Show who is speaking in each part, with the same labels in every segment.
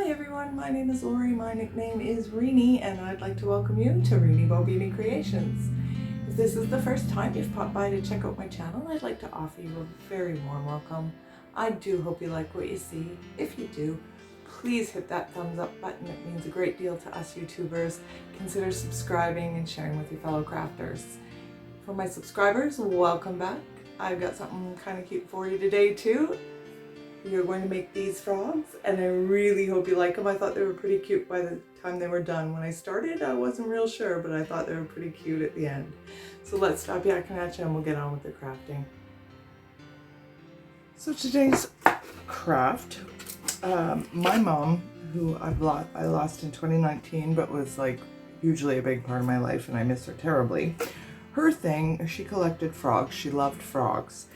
Speaker 1: Hi everyone, my name is Lori, my nickname is Reenie, and I'd like to welcome you to Reenie Bow Beauty Creations. If this is the first time you've popped by to check out my channel, I'd like to offer you a very warm welcome. I do hope you like what you see. If you do, please hit that thumbs up button. It means a great deal to us YouTubers. Consider subscribing and sharing with your fellow crafters. For my subscribers, welcome back. I've got something kind of cute for you today too. You're going to make these frogs, and I really hope you like them. I thought they were pretty cute by the time they were done. When I started, I wasn't real sure, but I thought they were pretty cute at the end. So let's stop yakking at you and we'll get on with the crafting. So today's craft, my mom, who I lost in 2019, but was like hugely a big part of my life, and I miss her terribly. Her thing, she collected frogs. She loved frogs.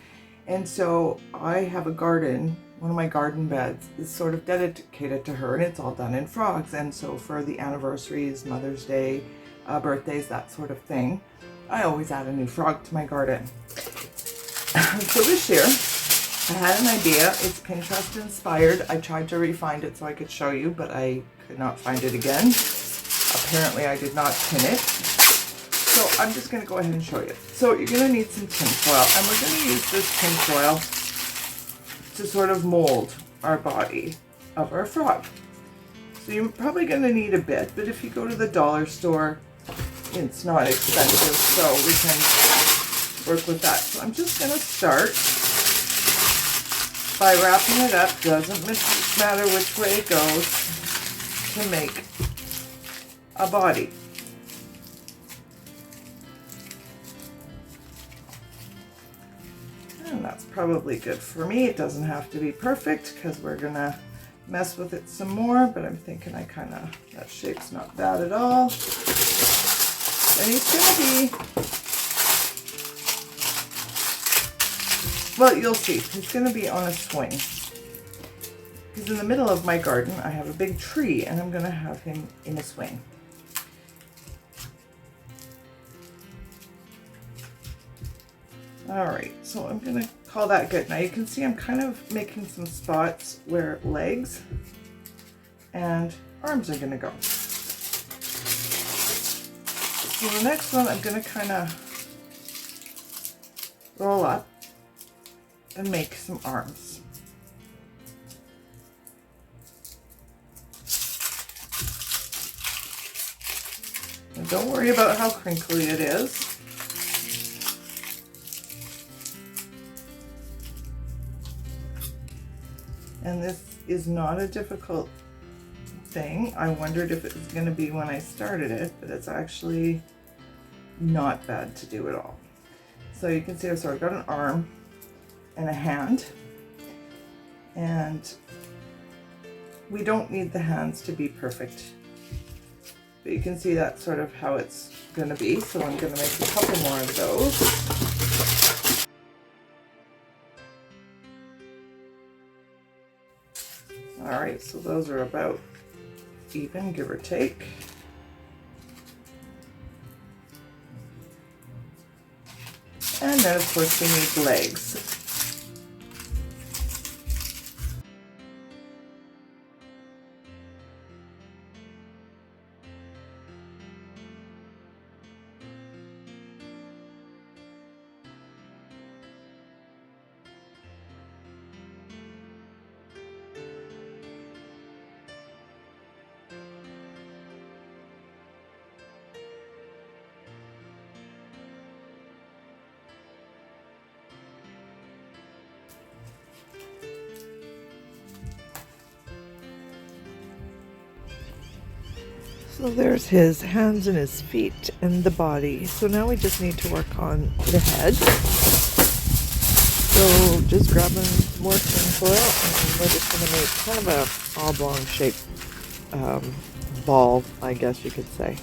Speaker 1: And so I have a garden. One of my garden beds is sort of dedicated to her, and it's all done in frogs. And so for the anniversaries, Mother's Day, birthdays, that sort of thing, I always add a new frog to my garden. So this year, I had an idea. It's Pinterest inspired. I tried to re-find it so I could show you, but I could not find it again. Apparently I did not pin it. So I'm just going to go ahead and show you. So you're going to need some tin foil, and we're going to use this tin foil to sort of mold our body of our frog. So you're probably going to need a bit, but if you go to the dollar store, it's not expensive, so we can work with that. So I'm just going to start by wrapping it up. Doesn't matter which way it goes, to make a body. And that's probably good for me. It doesn't have to be perfect because we're gonna mess with it some more, but I'm thinking that shape's not bad at all. And he's gonna be, well, you'll see, he's gonna be on a swing. Because in the middle of my garden, I have a big tree, and I'm gonna have him in a swing. All right, so I'm gonna call that good. Now you can see I'm kind of making some spots where legs and arms are gonna go. So the next one, I'm gonna kind of roll up and make some arms. And don't worry about how crinkly it is. And this is not a difficult thing. I wondered if it was going to be when I started it, but it's actually not bad to do at all. So you can see I've sort of got an arm and a hand, and we don't need the hands to be perfect, but you can see that's sort of how it's going to be. So I'm going to make a couple more of those. All right, so those are about even, give or take. And then of course we need legs. So there's his hands and his feet and the body. So now we just need to work on the head. So just grabbing some more tin foil, and we're just going to make kind of a oblong shaped ball, I guess you could say.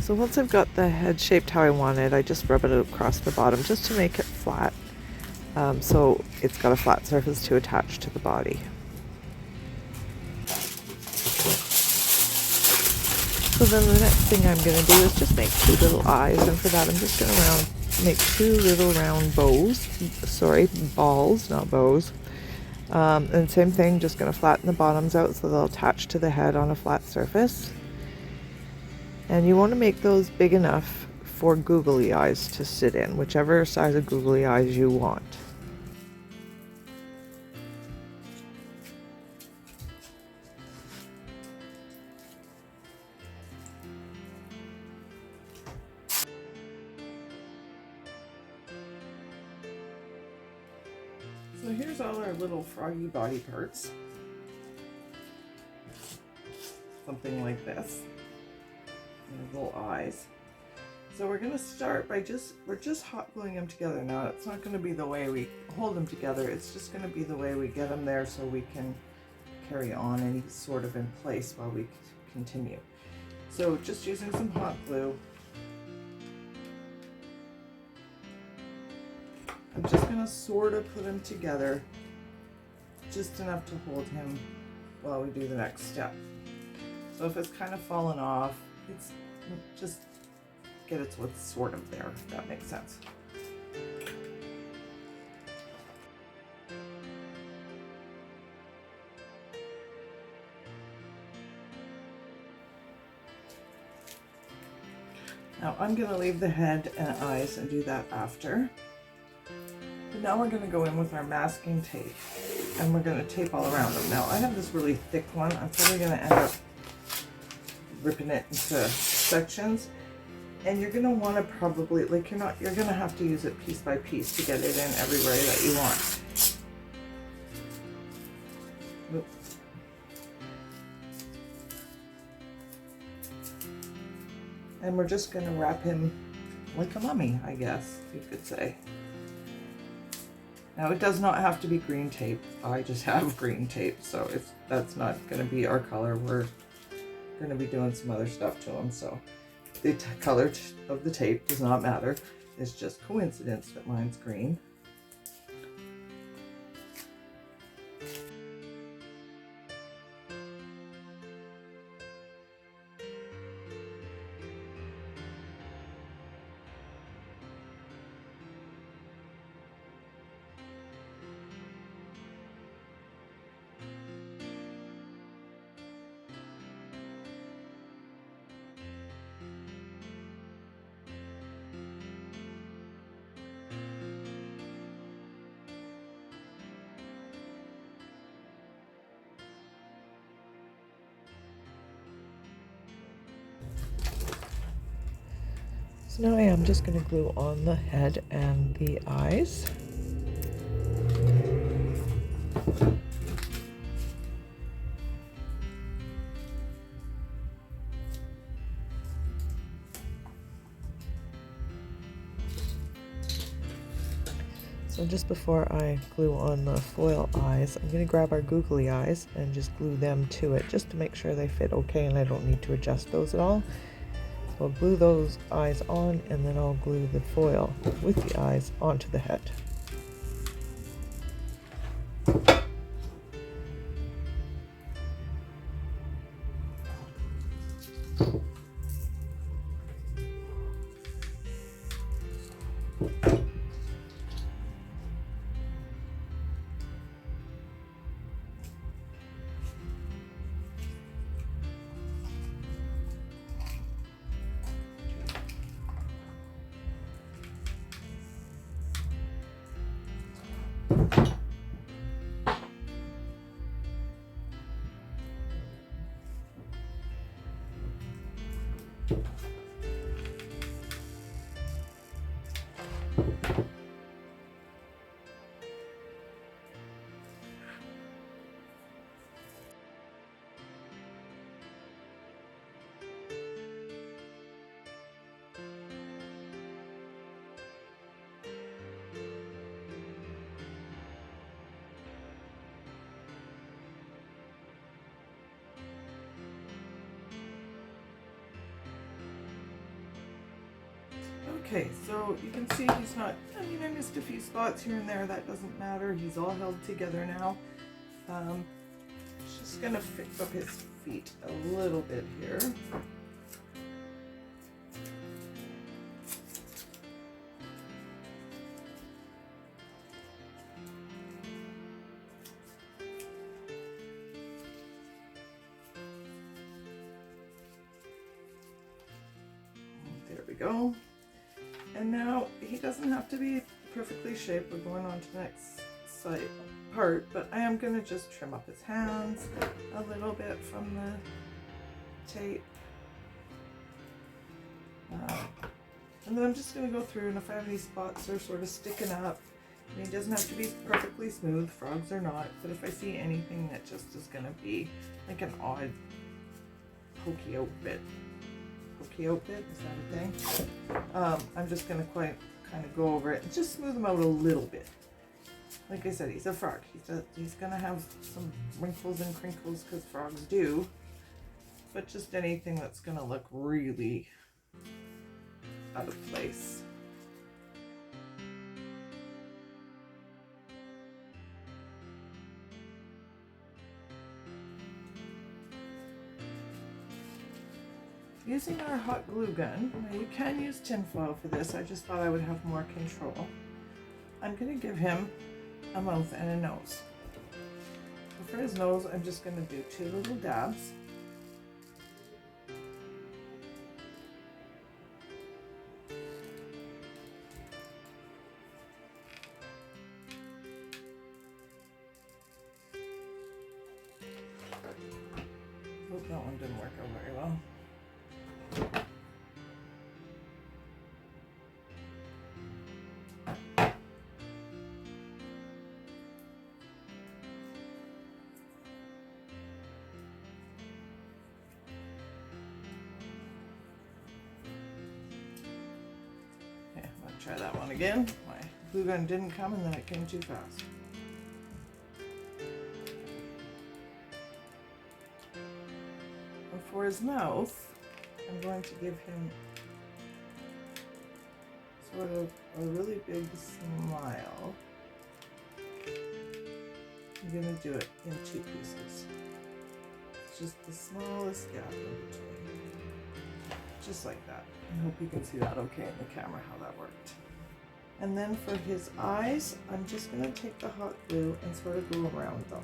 Speaker 2: So once I've got the head shaped how I want it, I just rub it across the bottom just to make it flat. So it's got a flat surface to attach to the body. So then the next thing I'm going to do is just make 2 little eyes, and for that I'm just going to make 2 little round balls, not bows. And same thing, just going to flatten the bottoms out so they'll attach to the head on a flat surface. And you want to make those big enough for googly eyes to sit in, whichever size of googly eyes you want.
Speaker 1: So here's all our little froggy body parts. Something like this. And little eyes. So we're going to start by we're just hot gluing them together. Now it's not going to be the way we hold them together, it's just going to be the way we get them there so we can carry on any sort of in place while we continue. So just using some hot glue, I'm just going to sort of put him together just enough to hold him while we do the next step. So if it's kind of fallen off, it's just get it so it's sort of there, if that makes sense. Now I'm going to leave the head and eyes and do that after. But now we're going to go in with our masking tape and we're going to tape all around them. Now I have this really thick one. I'm probably going to end up ripping it into sections. And you're going to want to probably, like you're going to have to use it piece by piece to get it in everywhere that you want. Oops. And we're just going to wrap him like a mummy, I guess you could say. Now it does not have to be green tape. I just have green tape, so that's not going to be our color. We're going to be doing some other stuff to him, so the color of the tape does not matter. It's just coincidence that mine's green.
Speaker 2: So now I am just going to glue on the head and the eyes. So just before I glue on the foil eyes, I'm going to grab our googly eyes and just glue them to it just to make sure they fit okay and I don't need to adjust those at all. So I'll glue those eyes on and then I'll glue the foil with the eyes onto the head.
Speaker 1: Okay, so you can see he's not, I missed a few spots here and there. That doesn't matter. He's all held together now. Just gonna fix up his feet a little bit here. There we go. And now he doesn't have to be perfectly shaped. We're going on to the next part, but I am going to just trim up his hands a little bit from the tape. And then I'm just going to go through, and if I have any spots that are sort of sticking up, I mean, it doesn't have to be perfectly smooth, frogs are not, but if I see anything that just is going to be like an odd pokey out bit, is that a thing? I'm just going to kind of go over it and just smooth them out a little bit. Like I said, he's a frog. He's going to have some wrinkles and crinkles because frogs do, but just anything that's going to look really out of place. Using our hot glue gun, now you can use tin foil for this, I just thought I would have more control. I'm going to give him a mouth and a nose. So for his nose, I'm just going to do 2 little dabs. Oh, that one didn't work out very well. Try that one again. My glue gun didn't come and then it came too fast. And for his mouth, I'm going to give him sort of a really big smile. I'm going to do it in 2 pieces. It's just the smallest gap in between. Just like that. I hope you can see that okay in the camera how that worked. And then for his eyes, I'm just going to take the hot glue and sort of go around them.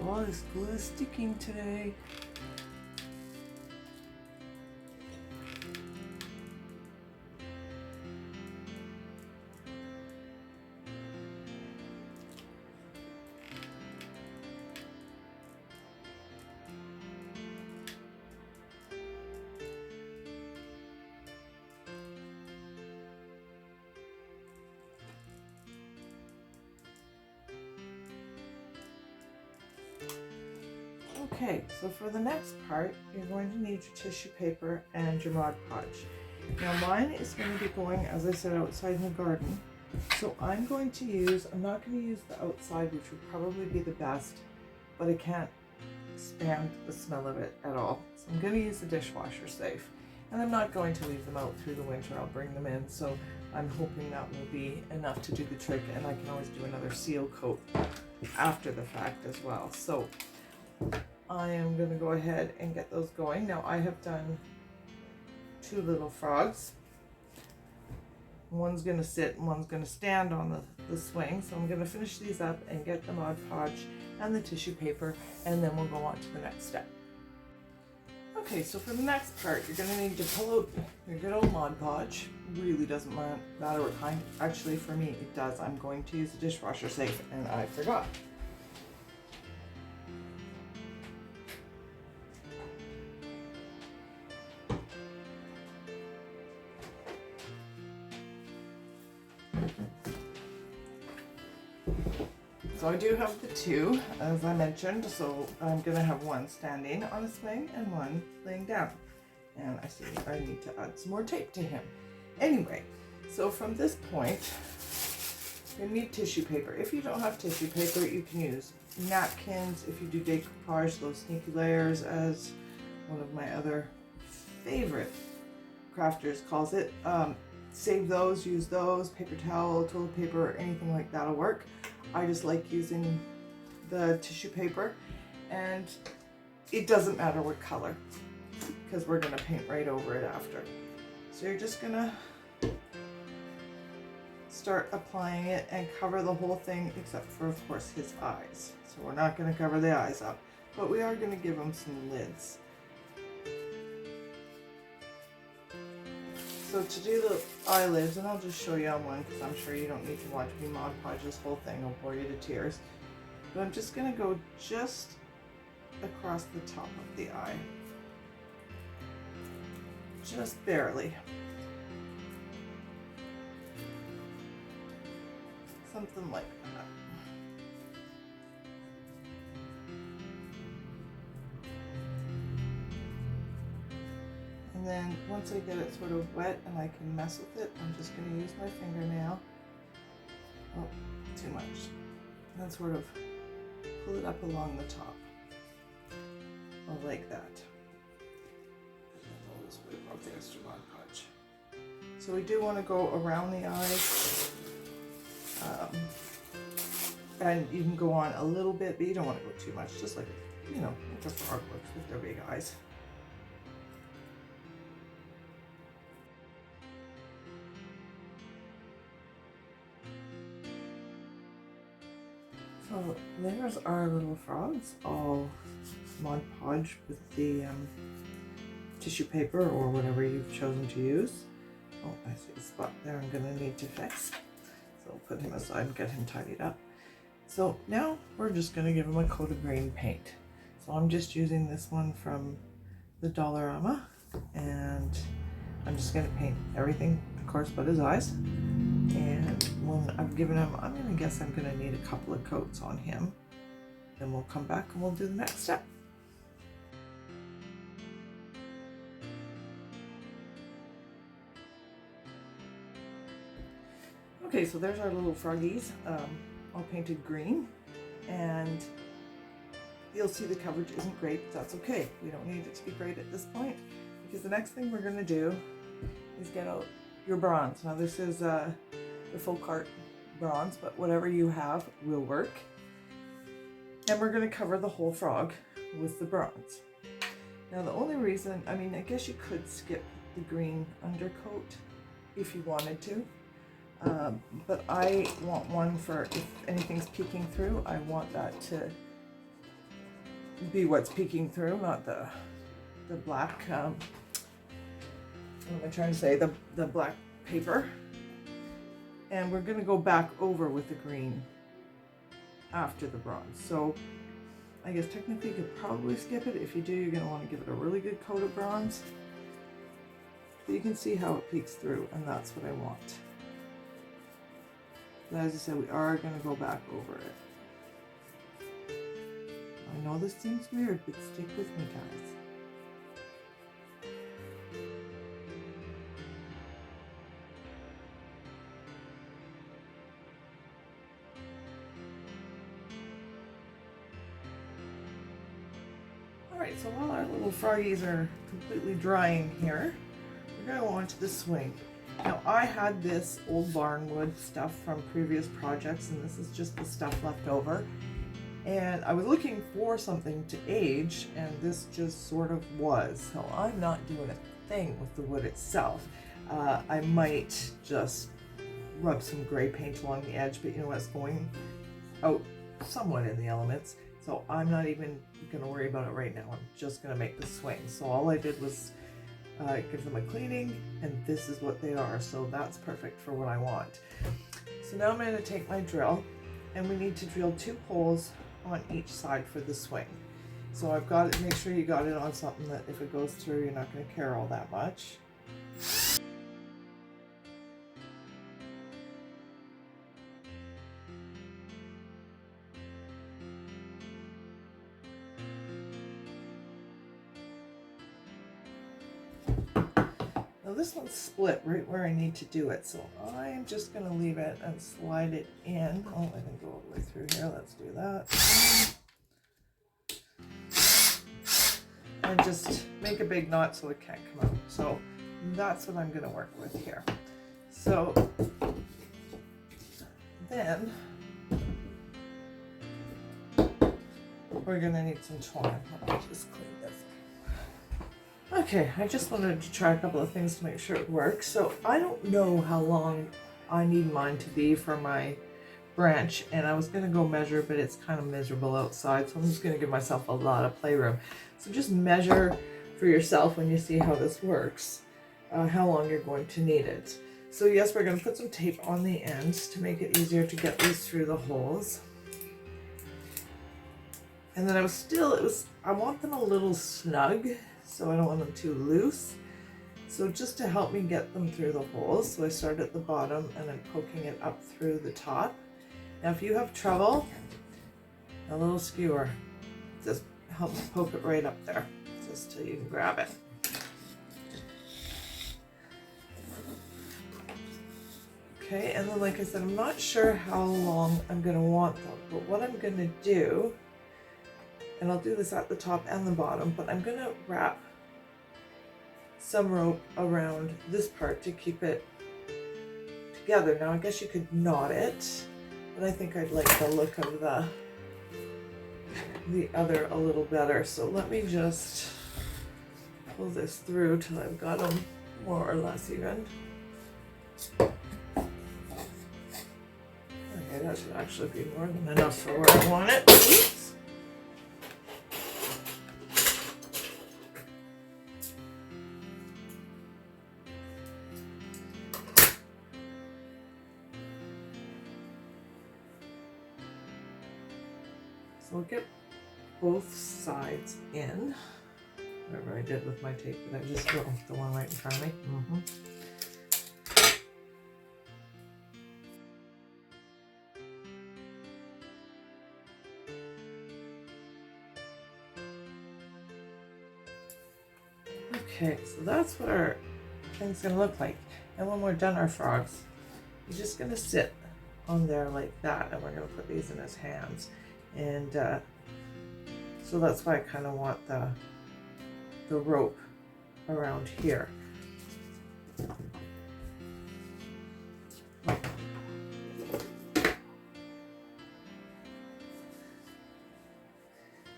Speaker 1: Oh, this glue is sticking today. Okay, so for the next part, you're going to need your tissue paper and your Mod Podge. Now mine is going to be going, as I said, outside in the garden. So I'm going to use, I'm not going to use the outside, which would probably be the best, but I can't stand the smell of it at all. So I'm going to use the dishwasher safe. And I'm not going to leave them out through the winter, I'll bring them in. So I'm hoping that will be enough to do the trick, and I can always do another seal coat after the fact as well. So I am going to go ahead and get those going. Now I have done 2 little frogs. One's going to sit and one's going to stand on the swing. So I'm going to finish these up and get the Mod Podge and the tissue paper, and then we'll go on to the next step. Okay, so for the next part, you're going to need to pull out your good old Mod Podge. Really doesn't matter what kind. Actually, for me, it does. I'm going to use the dishwasher safe, and I forgot. So I do have the 2, as I mentioned, so I'm going to have one standing on a swing and one laying down. And I see I need to add some more tape to him. Anyway, so from this point, you need tissue paper. If you don't have tissue paper, you can use napkins. If you do decoupage, those sneaky layers, as one of my other favorite crafters calls it. Save those, use those, paper towel, toilet paper, anything like that'll work. I just like using the tissue paper, and it doesn't matter what color because we're gonna paint right over it after. So you're just gonna start applying it and cover the whole thing except for, of course, his eyes. So we're not gonna cover the eyes up, but we are gonna give him some lids. So to do the eyelids, and I'll just show you on one because I'm sure you don't need to watch me Mod Podge this whole thing, I'll bore you to tears. But I'm just going to go just across the top of the eye. Just barely. Something like that. And then once I get it sort of wet and I can mess with it, I'm just going to use my fingernail. Oh, too much. And sort of pull it up along the top. Oh, like that. I'll just wipe off the extra Mod Podge. So we do want to go around the eyes. And you can go on a little bit, but you don't want to go too much. Just like, you know, like a frog looks with their big eyes. So there's our little frogs, all Mod Podge with the tissue paper or whatever you've chosen to use. Oh, I see a spot there I'm going to need to fix. So I'll put him aside and get him tidied up. So now we're just going to give him a coat of green paint. So I'm just using this one from the Dollarama, and I'm just going to paint everything, of course, but his eyes. And when I've given him, I'm going to guess I'm going to need a couple of coats on him. Then we'll come back and we'll do the next step. Okay, so there's our little froggies, all painted green, and you'll see the coverage isn't great, but that's okay. We don't need it to be great at this point, because the next thing we're going to do is get out your bronze. Now this is the full cart bronze, but whatever you have will work. And we're going to cover the whole frog with the bronze. Now the only reason, I mean, I guess you could skip the green undercoat if you wanted to. But I want one for if anything's peeking through, I want that to be what's peeking through, not the black, what am I trying to say, the black paper. And we're going to go back over with the green after the bronze. So I guess technically you could probably skip it. If you do, you're going to want to give it a really good coat of bronze. But you can see how it peeks through, and that's what I want. But as I said, we are going to go back over it. I know this seems weird, but stick with me, guys. Alright, so while our little froggies are completely drying here, we're going to go on to the swing. Now I had this old barnwood stuff from previous projects, and this is just the stuff left over. And I was looking for something to age, and this just sort of was. So I'm not doing a thing with the wood itself. I might just rub some gray paint along the edge, but you know what's going out somewhat in the elements. So I'm not even going to worry about it right now. I'm just going to make the swing. So all I did was give them a cleaning, and this is what they are. So that's perfect for what I want. So now I'm going to take my drill, and we need to drill 2 holes on each side for the swing. So I've got it, make sure you got it on something that if it goes through, you're not going to care all that much. Now this one's split right where I need to do it, so I'm just going to leave it and slide it in. Oh, I didn't go all the way through here. Let's do that. and just make a big knot so it can't come out. So that's what I'm going to work with here. So then we're going to need some twine. Let me just clean this. Okay, I just wanted to try a couple of things to make sure it works. So I don't know how long I need mine to be for my branch, and I was going to go measure, but it's kind of miserable outside, so I'm just going to give myself a lot of playroom. So just measure for yourself when you see how this works, how long you're going to need it. So yes, we're going to put some tape on the ends to make it easier to get these through the holes. And then I want them a little snug, so I don't want them too loose. So just to help me get them through the holes, so I start at the bottom and I'm poking it up through the top. Now if you have trouble, a little skewer just helps poke it right up there, just till you can grab it. Okay, and then like I said, I'm not sure how long I'm going to want them, but what I'm going to do, and I'll do this at the top and the bottom, but I'm going to wrap some rope around this part to keep it together. Now I guess you could knot it, but I think I'd like the look of the other a little better. So let me just pull this through till I've got them more or less even. Okay, that should actually be more than enough for where I want it. Oops. So I'll get both sides in, whatever I did with my tape, but I just got the one right in front of me. Okay, so that's what our thing's gonna look like. And when we're done our frogs, he's just gonna sit on there like that, and we're gonna put these in his hands. And so that's why I kind of want the rope around here.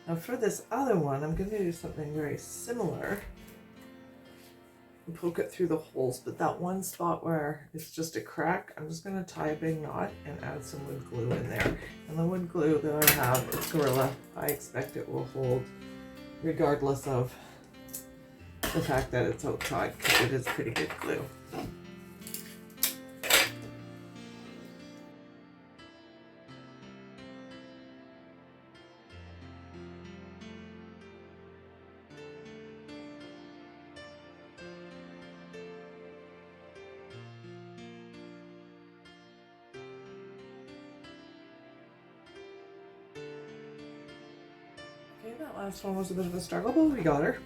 Speaker 1: Now for this other one, I'm going to do something very similar and poke it through the holes, but that one spot where it's just a crack, I'm just going to tie a big knot and add some wood glue in there. And the wood glue that I have, it's Gorilla. I expect it will hold regardless of the fact that it's outside, because it is pretty good glue. Okay, that last one was a bit of a struggle, but we got her.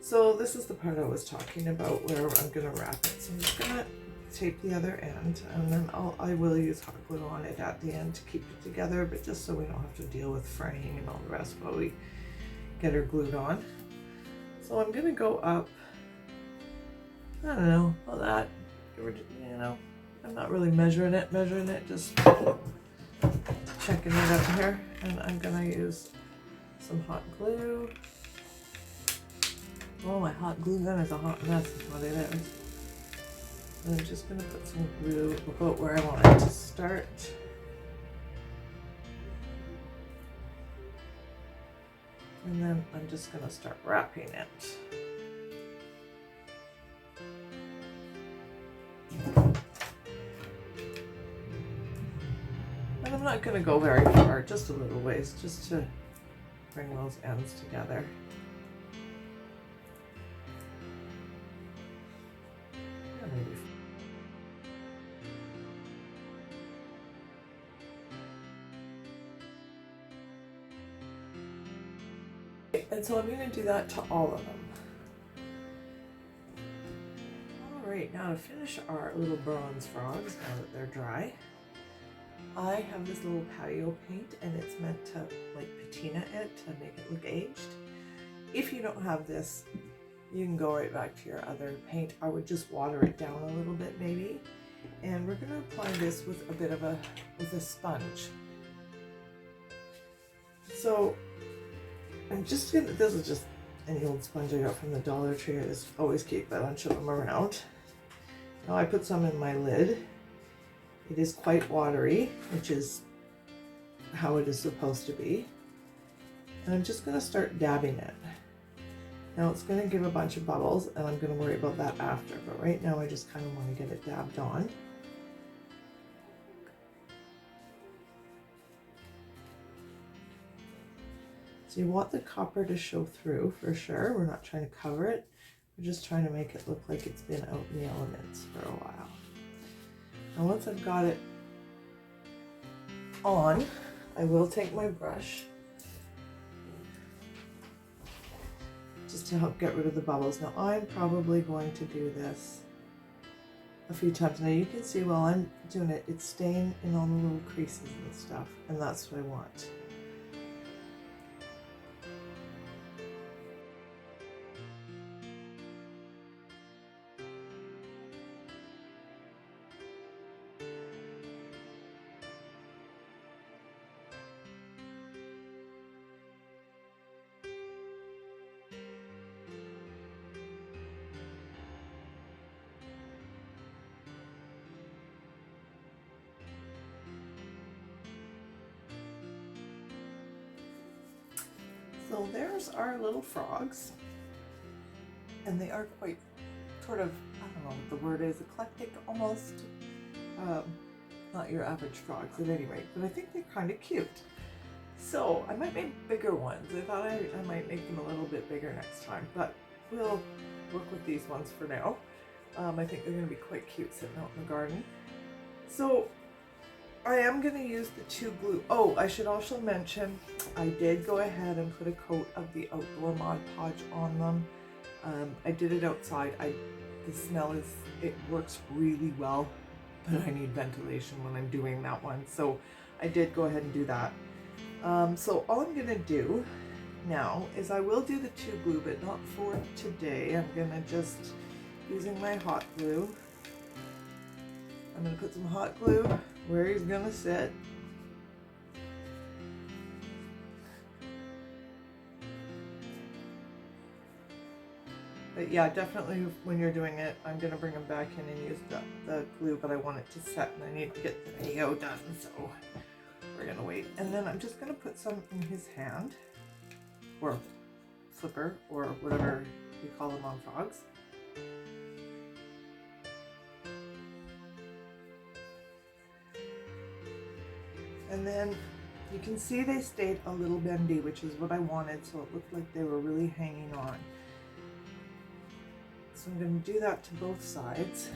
Speaker 1: So this is the part I was talking about where I'm going to wrap it. So I'm just going to tape the other end, and then I will use hot glue on it at the end to keep it together, but just so we don't have to deal with fraying and all the rest while we get her glued on. So I'm going to go up, I don't know, all that, you know, I'm not really measuring it, just checking it out here, and I'm going to use some hot glue. Oh, my hot glue gun is a hot mess is what it is. And I'm just going to put some glue about where I want it to start. And then I'm just going to start wrapping it. And I'm not going to go very far, just a little ways, just to bring those ends together. And so I'm going to do that to all of them. Alright, now to finish our little bronze frogs, now that they're dry, I have this little patio paint, and it's meant to like patina it to make it look aged. If you don't have this, you can go right back to your other paint. I would just water it down a little bit maybe. And we're gonna apply this with a bit of a sponge. So I'm just gonna, this is just any old sponge I got from the Dollar Tree. I just always keep a bunch of them around. Now I put some in my lid. It is quite watery, which is how it is supposed to be. And I'm just gonna start dabbing it. Now it's gonna give a bunch of bubbles and I'm gonna worry about that after, but right now I just kind of want to get it dabbed on. So you want the copper to show through for sure. We're not trying to cover it. We're just trying to make it look like it's been out in the elements for a while. Now once I've got it on, I will take my brush just to help get rid of the bubbles. Now I'm probably going to do this a few times. Now you can see while I'm doing it, it's staying in all the little creases and stuff, and that's what I want. So there's our little frogs, and they are quite sort of, I don't know what the word is, eclectic almost. Not your average frogs at any rate, but I think they're kind of cute. So I might make bigger ones. I thought I might make them a little bit bigger next time, but we'll work with these ones for now. I think they're going to be quite cute sitting out in the garden. So I am going to use the 2 glue. Oh, I should also mention, I did go ahead and put a coat of the outdoor Mod Podge on them. I did it outside. The smell is, it works really well, but I need ventilation when I'm doing that one. So I did go ahead and do that. So all I'm going to do now is I will do the 2 glue, but not for today. I'm going to just, using my hot glue, I'm going to put some hot glue where he's gonna sit. But yeah, definitely when you're doing it, I'm gonna bring him back in and use the glue, but I want it to set and I need to get the video done, so we're gonna wait. And then I'm just gonna put some in his hand, or flipper, or whatever you call them on frogs. And then you can see they stayed a little bendy, which is what I wanted, so it looked like they were really hanging on. So I'm going to do that to both sides.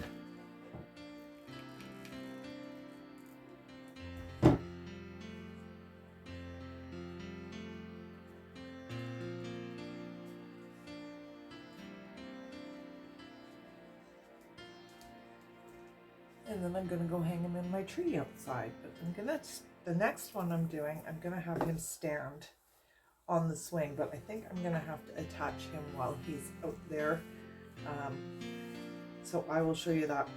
Speaker 1: And then I'm going to go hang him in my tree outside. But the next one I'm doing, I'm going to have him stand on the swing, but I think I'm going to have to attach him while he's out there. So I will show you that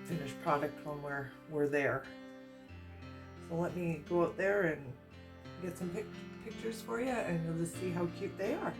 Speaker 1: finished product when we're there. So let me go out there and get some pictures for you, and you'll just see how cute they are.